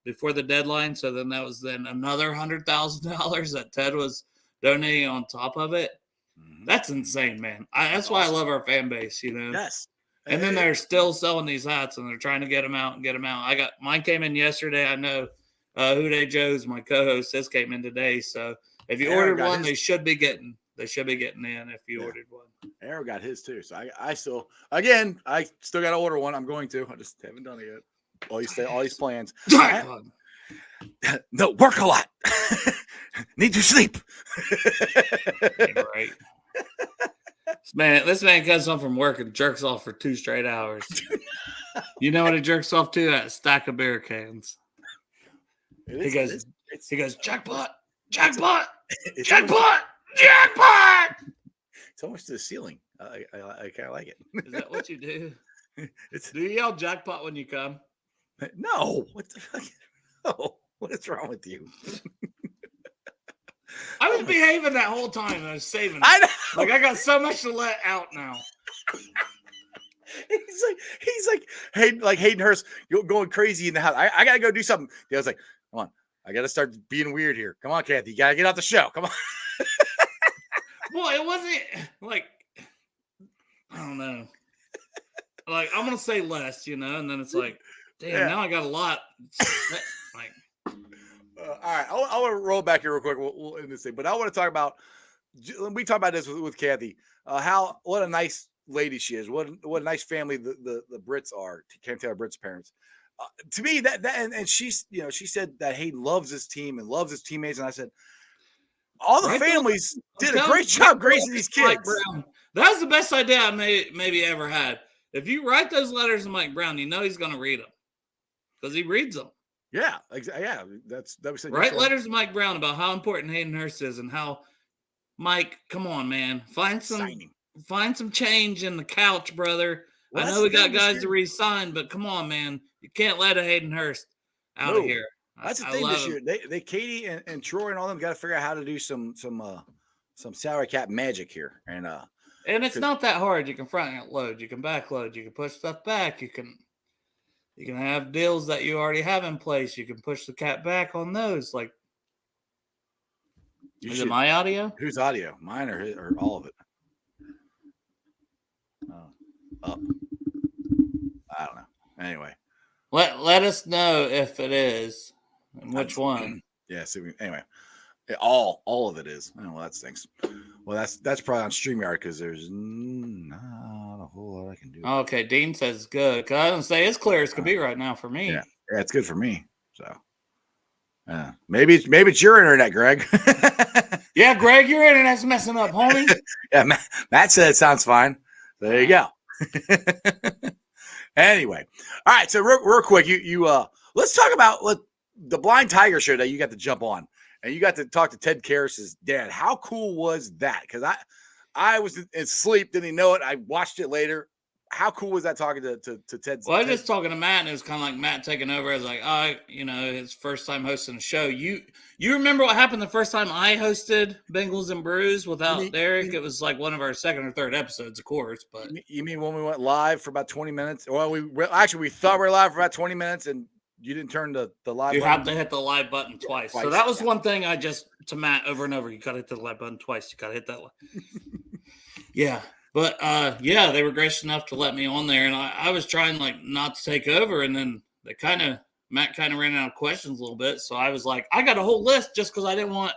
before the deadline. So then that was another $100,000 that Ted was donating on top of it. Mm-hmm. That's insane, man. That's why I love our fan base, you know. Yes. And then they're still selling these hats, and they're trying to get them out. I got mine came in yesterday. I know Houday Joe's my co-host. This came in today. So if you ordered one, they should be getting in if you ordered one. Aaron got his too. So I still got to order one. I'm going to. I just haven't done it yet. All these plans. No, work a lot. Need to sleep. Right. This man comes home from work and jerks off for 2 straight hours. You know what he jerks off to? That stack of beer cans. He goes, jackpot. It's It's almost to the ceiling. I kind of like it. Is that what you do? It's Do you yell jackpot when you come? no. What the fuck? No. What is wrong with you? I was behaving that whole time. I was saving it. I know. Like I got so much to let out now. He's like Hayden Hurst going crazy in the house. I gotta go do something. Dale's like, come on, I gotta start being weird here. Come on, Cathy, you gotta get out the show. Come on. Well, it wasn't like I don't know. Like I'm gonna say less, and then it's like, damn, now I got a lot. Like, all right, I want to roll back here real quick. We'll end this thing, but I want to talk about. We talked about this with Cathy. What a nice lady she is. What a nice family the Brits are. Can't tell Brits' parents. To me, that and she's she said that Hayden loves his team and loves his teammates, and I said all the families did a great job raising these kids. That was the best idea I maybe ever had. If you write those letters to Mike Brown, he's going to read them because he reads them. Yeah, yeah. That was write letters to Mike Brown about how important Hayden Hurst is and how Mike, come on, man, find some change in the couch, brother. Well, I know we got guys to re-sign, but come on, man, you can't let a Hayden Hurst out of here. That's the thing this year. They Katie and Troy and all them got to figure out how to do some salary cap magic here, and it's not that hard. You can front load, you can back load, you can push stuff back, you can have deals that you already have in place. You can push the cap back on those. Like, is it my audio? Whose audio? Mine or all of it? Up. I don't know. Anyway, let us know if it is and which one. Yeah. Anyway, all of it is. Oh, well, that stinks. Well, that's probably on StreamYard because there's not a whole lot I can do. Okay, Dean says good. Cause I don't say it's clear as could be right now for me. Yeah, it's good for me. So, maybe it's your internet, Greg. Yeah, Greg, your internet's messing up, homie. Yeah, Matt said it sounds fine. There you go. Anyway, all right. So real quick, you let's talk about the Blind Tiger show that you got to jump on. And you got to talk to Ted Karras's dad. How cool was that? Because I was asleep, didn't even know it. I watched it later. How cool was that talking to Ted's? Well, I was just talking to Matt, and it was kind of like Matt taking over. I was like, his first time hosting a show. You remember what happened the first time I hosted Bengals and Brews without Derek? It was like one of our second or third episodes, of course. But you mean when we went live for about 20 minutes? Well, we thought we were live for about 20 minutes, and you didn't turn the live button? You have to hit the live button twice. So that was one thing I just, to Matt over and over, you got to hit the live button twice. You got to hit that. Yeah. But, they were gracious enough to let me on there. And I was trying, not to take over. And then Matt kind of ran out of questions a little bit. So I was like, I got a whole list just because I didn't want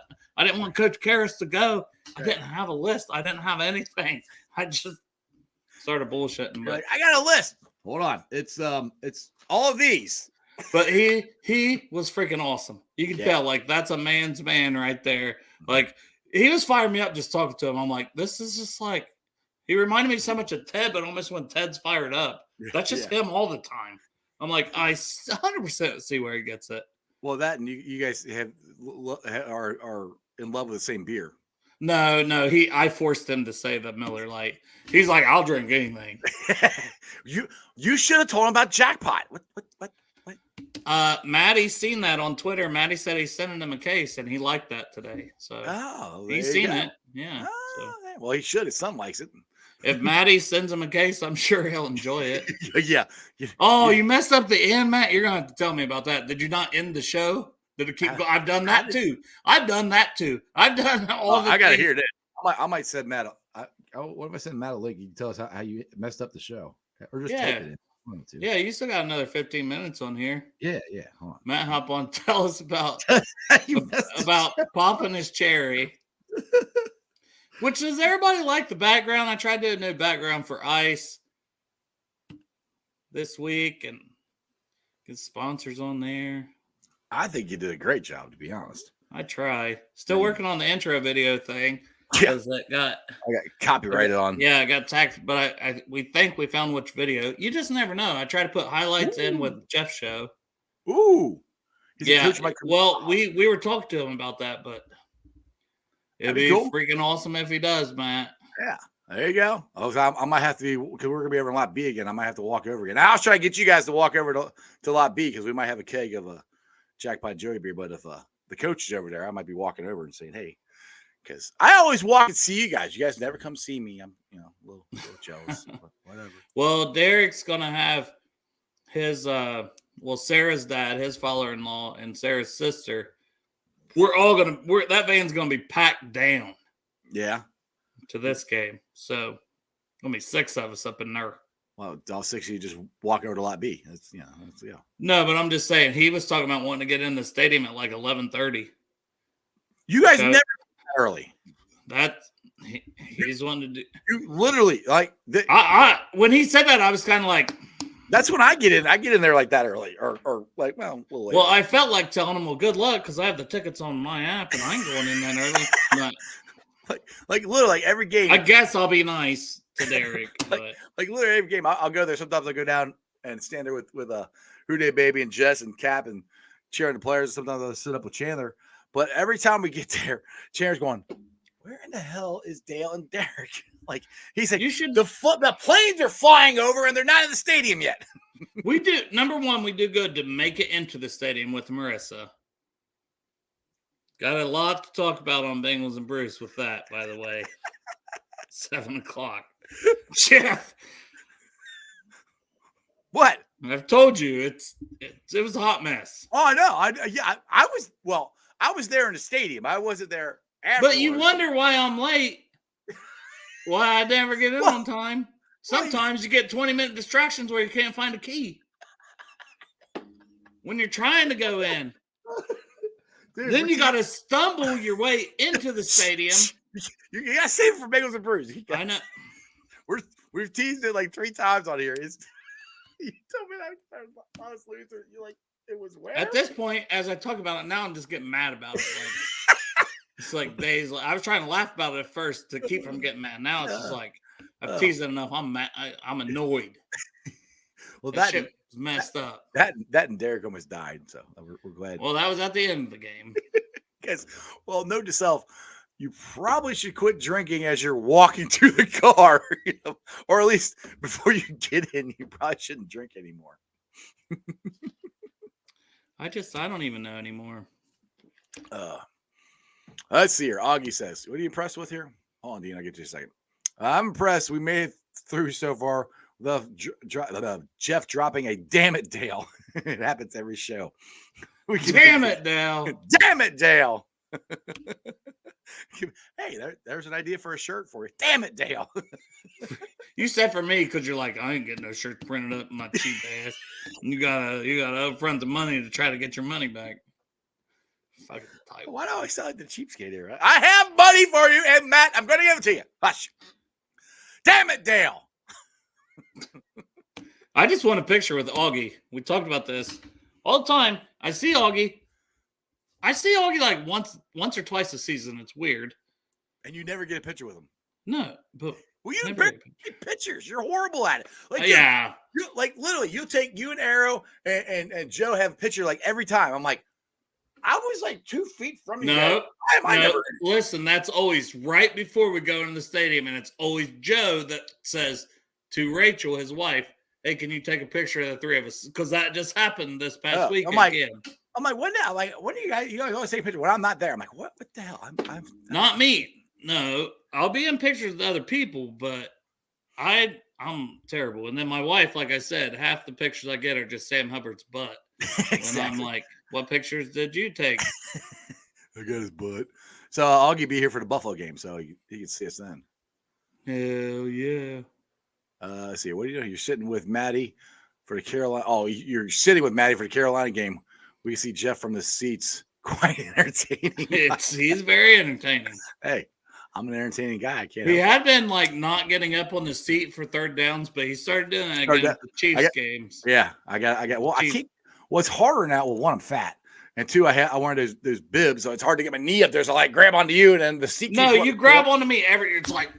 Coach Karras to go. I didn't have a list. I didn't have anything. I just started bullshitting. But I got a list. Hold on. It's all of these. But he was freaking awesome. You can tell, that's a man's man right there. Like, he was firing me up just talking to him. I'm like, this is just like, he reminded me so much of Ted, but almost when Ted's fired up. That's just him all the time. I'm like, I 100% see where he gets it. Well, that and you guys are in love with the same beer. No, I forced him to say the Miller Lite. He's like, I'll drink anything. You should have told him about Jackpot. What? Maddie's seen that on Twitter. Maddie said he's sending him a case, and he liked that today. So he's seen it. Yeah. Well, he should. His son likes it. If Maddie sends him a case, I'm sure he'll enjoy it. Yeah. Oh, you messed up the end, Matt? You're going to have to tell me about that. Did you not end the show? Did it keep going? I've done that too. I've done all the I got to hear that. I might send Matt. What if I send Matt a link? You can tell us how you messed up the show. Or just type it in. Yeah, you still got another 15 minutes on here. Yeah. Hold on. Matt, hop on. Tell us about popping his cherry. Which, does everybody like the background? I tried to do a new background for Ice this week and get sponsors on there. I think you did a great job, to be honest. I try. Still working on the intro video thing. Yeah. I got copyrighted on. Yeah, I got tagged, but we think we found which video. You just never know. I try to put highlights in with Jeff's show. Ooh. Yeah. Well, we were talking to him about that, but it'd be cool. freaking awesome if he does, Matt. Yeah. There you go. I might have to be, because we're gonna be over in Lot B again. I might have to walk over again. I'll try to get you guys to walk over to Lot B, because we might have a keg of a Jackpot Joey beer. But if the coach is over there, I might be walking over and saying, "Hey," because I always walk and see you guys. You guys never come see me. I'm a little jealous. But whatever. Well, Derek's gonna have his Sarah's dad, his father-in-law, and Sarah's sister. That van's gonna be packed down. Yeah. To this game. So gonna be 6 of us up in there. Well, all 6 of you just walk over to Lot B. That's No, but I'm just saying, he was talking about wanting to get in the stadium at like 11:30. You guys never early. He's wanting to do. You literally When he said that, I was kind of like, that's when I get in. I get in there like that early, or like, well, a little later. Well, I felt like telling him, well, good luck, because I have the tickets on my app and I ain't going in that early. But, like literally every game. I guess I'll be nice to Derek. like literally every game, I'll go there. Sometimes I go down and stand there with Houday Baby and Jess and Cap and cheering the players. Sometimes I'll sit up with Chandler. But every time we get there, Chandler's going, "Where in the hell is Dale and Derek?" Like he said, the planes are flying over and they're not in the stadium yet. We do. Number one, we do good to make it into the stadium with Marissa. Got a lot to talk about on Bengals and Bruce with that, by the way. 7 o'clock. Jeff. What? I've told you, it was a hot mess. Oh, I know. I was there in the stadium. I wasn't there afterwards. But you wonder why I'm late. Why I never get in on time. Sometimes you get 20-minute distractions where you can't find a key. When you're trying to go in. Dude, then you got to stumble your way into the stadium. You got to save it for Bengals and Bruce. I know. We've teased it like 3 times on here. You told me that honestly, you're like, it was where? At this point, as I talk about it now, I'm just getting mad about it. It's like days. I was trying to laugh about it at first to keep from getting mad. Now it's just like I've teased it enough. I'm mad. I'm annoyed. Well, that shit was messed up. That and Derek almost died, so we're glad. Well, that was at the end of the game. Because, note to self, you probably should quit drinking as you're walking to the car, or at least before you get in, you probably shouldn't drink anymore. I don't even know anymore. Let's see here. Augie says, "What are you impressed with here?" Hold on, Dean. I'll get you a second. I'm impressed. We made it through so far without Jeff dropping a "damn it, Dale." It happens every show. Damn it, Dale. Damn it, Dale. Hey, there's an idea for a shirt for you. Damn it, Dale. You said for me because you're like, I ain't getting no shirt printed up in my cheap ass. You gotta upfront the money to try to get your money back. Fucking tight. Why do I always sound like the cheapskate here? Right? I have money for you, and Matt, I'm going to give it to you. Hush. Damn it, Dale. I just want a picture with Augie. We talked about this all the time. I see Augie like once or twice a season. It's weird. And you never get a picture with him. No, but you get pictures. You're horrible at it. Like yeah. You like literally you and Arrow and Joe have a picture like every time. I'm like, I was like 2 feet from you. No, listen, that's always right before we go into the stadium, and it's always Joe that says to Rachel, his wife, "Hey, can you take a picture of the 3 of us?" Because that just happened this past week. I'm like, when now? Like, when do you guys always take a picture when I'm not there? I'm like, what the hell? I'm not me. No, I'll be in pictures with other people, but I'm terrible. And then my wife, like I said, half the pictures I get are just Sam Hubbard's butt. Exactly. And I'm like, what pictures did you take? I got his butt. So Augie be here for the Buffalo game, so he can see us then. Hell yeah. Let's see. What do you know? You're sitting with Maddie for the Carolina. Oh, you're sitting with Maddie for the Carolina game. We can see Jeff from the seats. Quite entertaining. He's very entertaining. Hey, I'm an entertaining guy. I can't. He had been like not getting up on the seat for third downs, but he started doing that again with the Chiefs games. Yeah, I got. Well, I keep. Well, it's harder now. Well, one, I'm fat, and 2, I wanted those bibs, so it's hard to get my knee up there. So I like grab onto you, and then the seat. No, you grab onto me. It's like,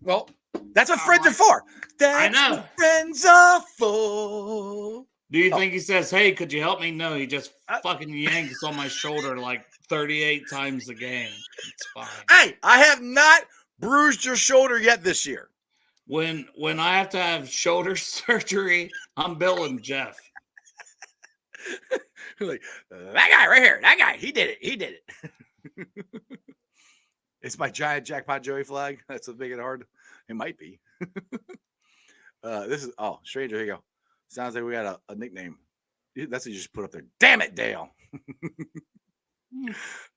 well, that's what friends are for. I know. What friends are for. Do you think he says, "Hey, could you help me?" No, he just fucking yanks on my shoulder like 38 times a game. It's fine. Hey, I have not bruised your shoulder yet this year? When I have to have shoulder surgery, I'm billing Jeff. Like, that guy right here, that guy, he did it. It's my giant Jackpot Joey flag. That's what's making it hard. It might be. This is, stranger, here you go. Sounds like we got a nickname. That's what you just put up there. Damn it, Dale.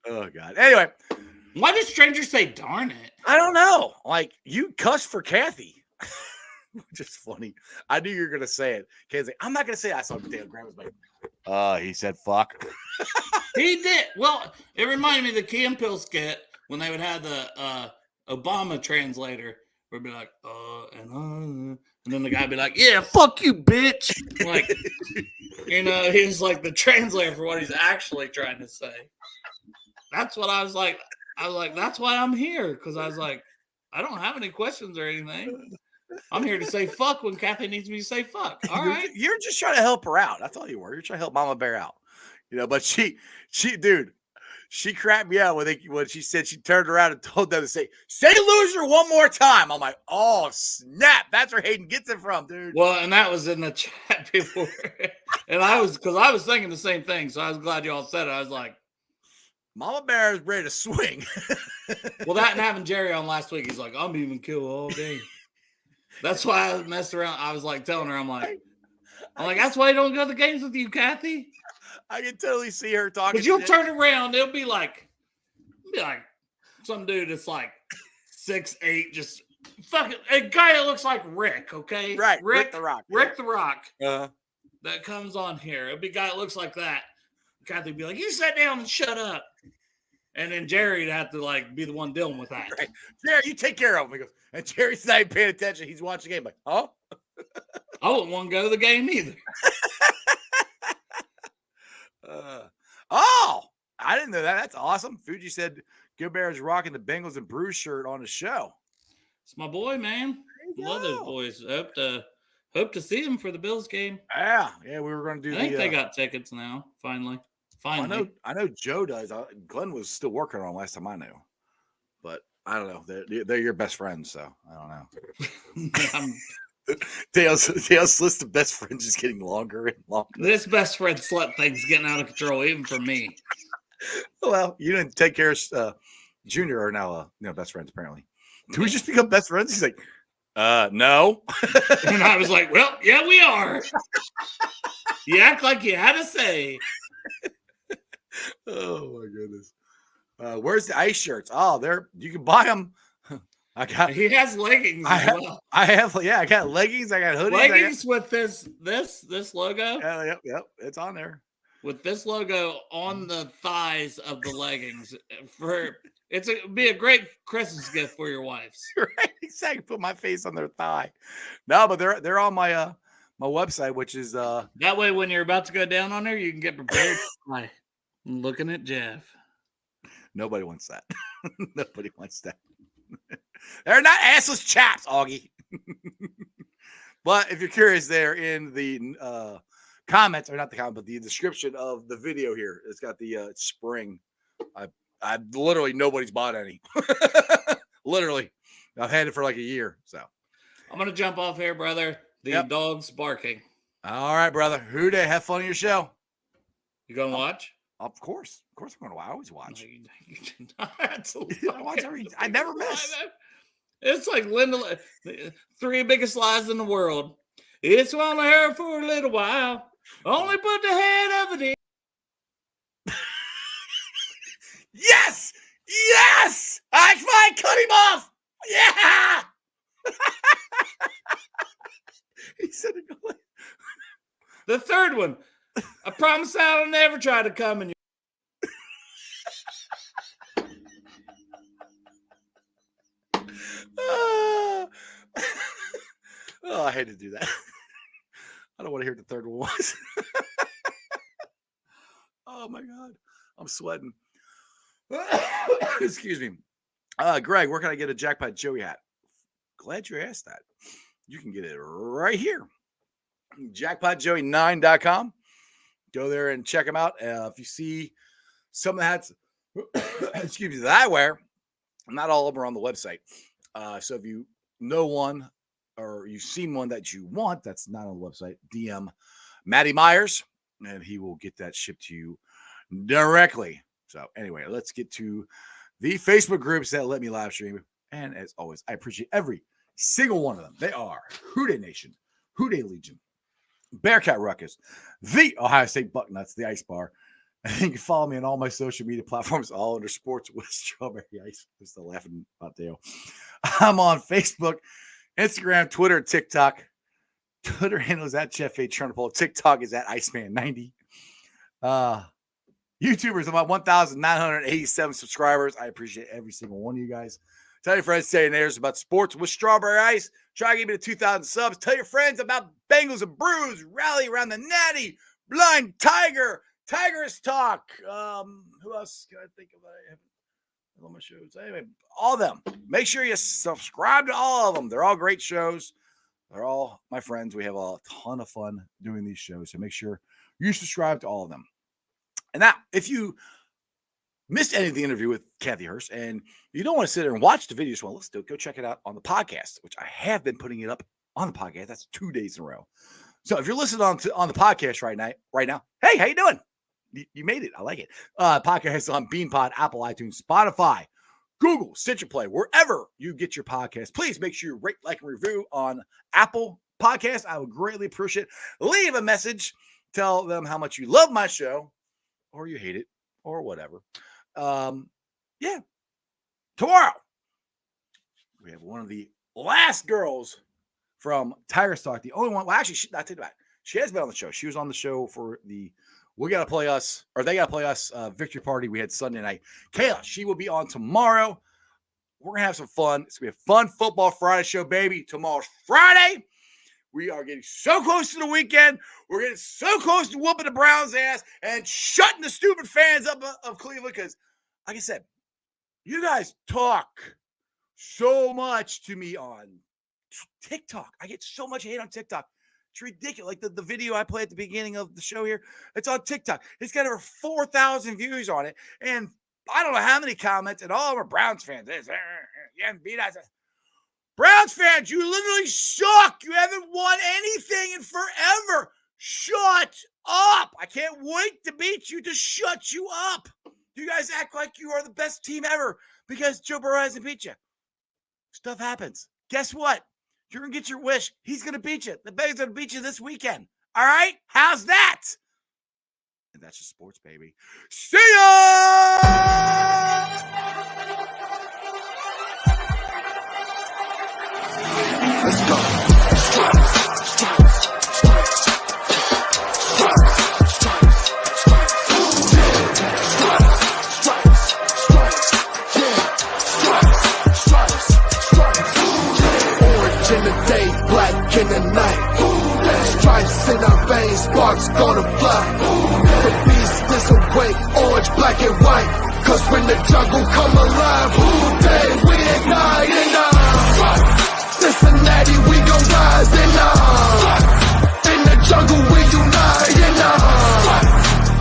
Oh, God. Anyway. Why did stranger say darn it? I don't know. Like, you cussed for Cathy. Which is funny. I knew you were going to say it. Kathy's like, I'm not going to say it. I saw Dale Grandma's like, he said fuck. He did. Well, it reminded me of the Key and Peele skit when they would have the Obama translator where it'd be like, and then the guy would be like, yeah, fuck you, bitch. Like, he's like the translator for what he's actually trying to say. That's what I was like. I was like, that's why I'm here. Because I was like, I don't have any questions or anything. I'm here to say fuck when Cathy needs me to say fuck. All right. You're just trying to help her out. That's all you were. You're trying to help Mama Bear out. But she cracked me out when she said she turned around and told them to say loser one more time. I'm like, oh, snap. That's where Hayden gets it from, dude. Well, and that was in the chat before. And I was thinking the same thing. So I was glad you all said it. I was like, Mama Bear is ready to swing. Well, that and having Jerry on last week, he's like, I'm even kill all day. That's why I messed around. I was like telling her, I'm like, that's why I don't go to the games with you, Cathy. I can totally see her talking. Because you'll turn around, it'll be like some dude that's like 6'8", just fucking a guy that looks like Rick, okay? Right, Rick the Rock. Rick the Rock. That comes on here. It'll be a guy that looks like that. Cathy would be like, you sit down and shut up. And then Jerry'd have to like be the one dealing with that. Right. Jerry, you take care of him. He goes, and Jerry's not even paying attention. He's watching the game. Like, oh, I wouldn't want to go to the game either. I didn't know that. That's awesome. Fuji said Good Bear is rocking the Bengals and Bruce shirt on the show. It's my boy, man. Love those boys. Hope to see him for the Bills game. Yeah, we were going to do. I think they got tickets now. Finally. I know Joe does. Glenn was still working on last time I knew, but I don't know. They're your best friends, so I don't know. Dale's list of best friends is getting longer and longer. This best friend slut thing's getting out of control, even for me. Well, you didn't take care of Junior are now best friends apparently. Do we just become best friends? He's like, no. And I was like, well, yeah, we are. You act like you had to say. Oh my goodness. Where's the ice shirts? Oh, you can buy them. He has leggings as well. I got leggings, I got hoodies. Leggings with this logo. Yep. It's on there. With this logo on the thighs of the leggings. It'd be a great Christmas gift for your wives. Right. Exactly. Put my face on their thigh. No, but they're on my my website, which is that way when you're about to go down on there, you can get prepared. Like, I'm looking at Jeff. Nobody wants that. Nobody wants that. They're not assless chaps, Augie. But if you're curious, they're in the comments, or not the comment, but the description of the video here. It's got the spring. I literally nobody's bought any. Literally, I've had it for like a year. So I'm gonna jump off here, brother. The dog's barking. All right, brother. Who day? Have fun on your show. You gonna watch? Of course I'm going to. I always watch. I watch I never miss. It's like Linda. Three biggest lies in the world. It's only her for a little while. Only put the head of it in. Yes! I cut him off! Yeah! He said it. The third one. I promise I'll never try to come in Oh, I hate to do that. I don't want to hear what the third one was. Oh my God. I'm sweating. Excuse me. Greg, where can I get a Jackpot Joey hat? Glad you asked that. You can get it right here. JackpotJoey9.com. Go there and check them out. If you see some of the hats, excuse me, that I wear, not all of them are on the website. So if you know one or you've seen one that you want that's not on the website, DM Matty Myers, and he will get that shipped to you directly. So anyway, let's get to the Facebook groups that let me live stream. And as always, I appreciate every single one of them. They are Houday Nation, Houday Legion, Bearcat Ruckus, the Ohio State Bucknuts, the Ice Bar. And you can follow me on all my social media platforms, all under Sports with Strawberry Ice. I'm still laughing about Dale. I'm on Facebook, Instagram, Twitter, TikTok. Twitter handle is at Jeff A. Chernopol. TikTok is at Iceman90. YouTubers, about 1,987 subscribers. I appreciate every single one of you guys. Tell your friends, say there's about Sports with Strawberry Ice. Try to get me to 2,000 subs. Tell your friends about Bengals and Brews. Rally around the Natty. Blind Tiger. Tigers Talk. Who else can I think of? I haven't on my shows. Anyway, all of them. Make sure you subscribe to all of them. They're all great shows. They're all my friends. We have a ton of fun doing these shows. So make sure you subscribe to all of them. And now, if you missed any of the interview with Cathy Hurst and you don't want to sit there and watch the videos, well, let's do it. Go check it out on the podcast, which I have been putting it up on the podcast. That's 2 days in a row. So if you're listening on the podcast right now, hey, how you doing? You made it. I like it. Podcast on BeanPod, Apple, iTunes, Spotify, Google, Stitcher Play, wherever you get your podcast. Please make sure you rate, like, and review on Apple Podcasts. I would greatly appreciate it. Leave a message. Tell them how much you love my show or you hate it or whatever. Yeah. Tomorrow, we have one of the last girls from Tigers Talk. The only one. Well, actually, I take it back. She has been on the show. She was on the show for the We Gotta Play Us, or They Gotta Play Us victory party we had Sunday night. Kayla, she will be on tomorrow. We're going to have some fun. It's going to be a fun Football Friday show, baby. Tomorrow's Friday. We are getting so close to the weekend. We're getting so close to whooping the Browns' ass and shutting the stupid fans up of Cleveland because, like I said, you guys talk so much to me on TikTok. I get so much hate on TikTok. It's ridiculous. Like the video I played at the beginning of the show here, it's on TikTok. It's got over 4,000 views on it. And I don't know how many comments, and all of them are Browns fans. Yeah, beat us. Browns fans, you literally suck. You haven't won anything in forever. Shut up. I can't wait to beat you, to shut you up. You guys act like you are the best team ever because Joe Burrow hasn't beat you. Stuff happens. Guess what? You're going to get your wish. He's going to beat you. The Bengals going to beat you this weekend. All right? How's that? And that's just sports, baby. See ya! Let's go. Orange in the day, black in the night. Stripes in our veins, sparks gonna fly. The beast is awake, orange, black and white. Cause when the jungle come alive, Houday, we ignite and Cincinnati, we gon' rise and in the jungle, we unite and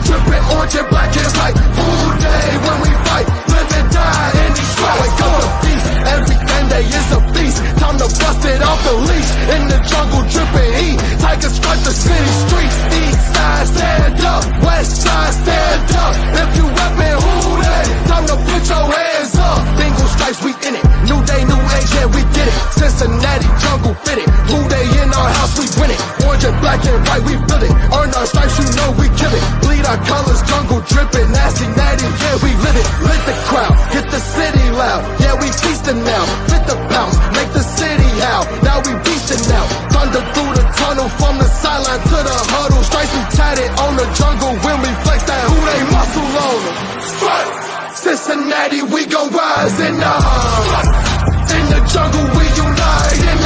drippin' orange and black and white. Houday, when we fight, live and die in these stripes. Wake up the feast, every day is a feast. Time to bust it off the leash. In the jungle, drippin' heat. Tigers strike the city streets. East side, stand up. West side, stand up. If you reppin' Houday, time to put your hands up. Bengals stripes, we in it. New day, new age, yeah, we get it. Cincinnati, jungle fitted. Houday in our house, we win it. Orange and black and white, we build it. Earn our stripes, you know we kill it. Bleed our colors, jungle drippin'. Nasty, natty, yeah, we live it. Lit the crowd, get the city loud. Yeah, we feastin' now. Fit the bounce, make the city howl. Now we beastin' now. Thunder through the tunnel, from the sideline to the huddle. Stripes we tatted on the jungle when we flex that Houday muscle on them. Cincinnati, we gon' rise and in the jungle, we unite and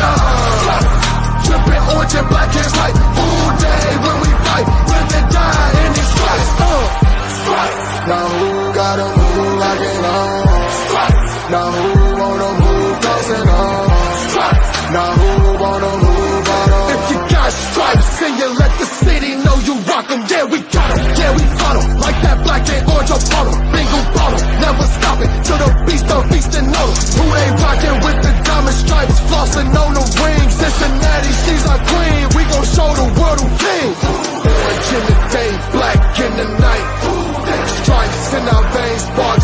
drippin' orange and black and white. Houday, when we fight, live and die in these stripes. Now who gotta move like it on? Now who wanna move dancing on? Now who wanna move on? If you got stripes and you let the city know you rock 'em, yeah we got 'em, yeah we fought 'em. Like that black and orange upon 'em, Bengal bottom, never stop it till the beast done feastin' on 'em. Who they rockin' with the diamond stripes, flossing on the ring. Cincinnati, she's our queen. We gon' show the world who king. Orange in the day, black in the night. Stripes in our veins, sparks